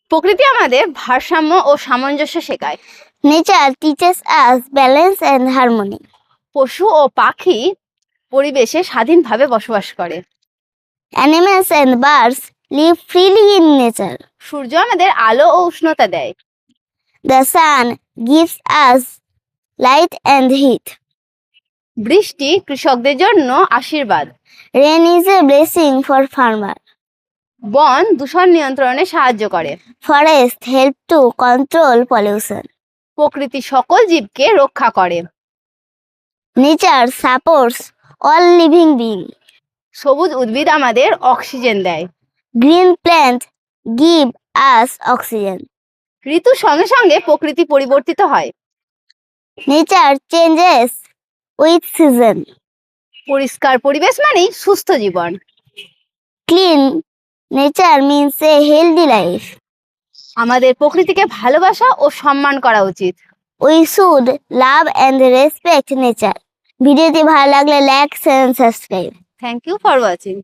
প্রকৃতি আমাদের ভারসাম্য ও সামঞ্জস্য শেখায়। Nature teaches us balance and harmony. পশু ও পাখি পরিবেশে স্বাধীনভাবে বসবাস করে। Animals and birds live freely in nature. সূর্য আমাদের আলো ও উষ্ণতা দেয়। The sun gives us light and heat. বৃষ্টি কৃষকদের জন্য আশীর্বাদ। Rain is a blessing for farmers. বন দূষণ নিয়ন্ত্রণে সাহায্য করে। Forests help to control pollution. প্রকৃতি সকল জীবকে রক্ষা করে। Nature supports all living beings. সবুজ উদ্ভিদ আমাদের অক্সিজেন দেয়। Green plants give us oxygen. ঋতুর সঙ্গে সঙ্গে প্রকৃতি পরিবর্তিত হয়। Nature changes with season. পরিষ্কার পরিবেশ মানেই সুস্থ জীবন। Clean nature means a healthy life. আমাদের প্রকৃতিকে ভালোবাসা ও সম্মান করা উচিত। We should love and respect nature. ভিডিওটি ভালো লাগলে like, share, subscribe. Thank you for watching.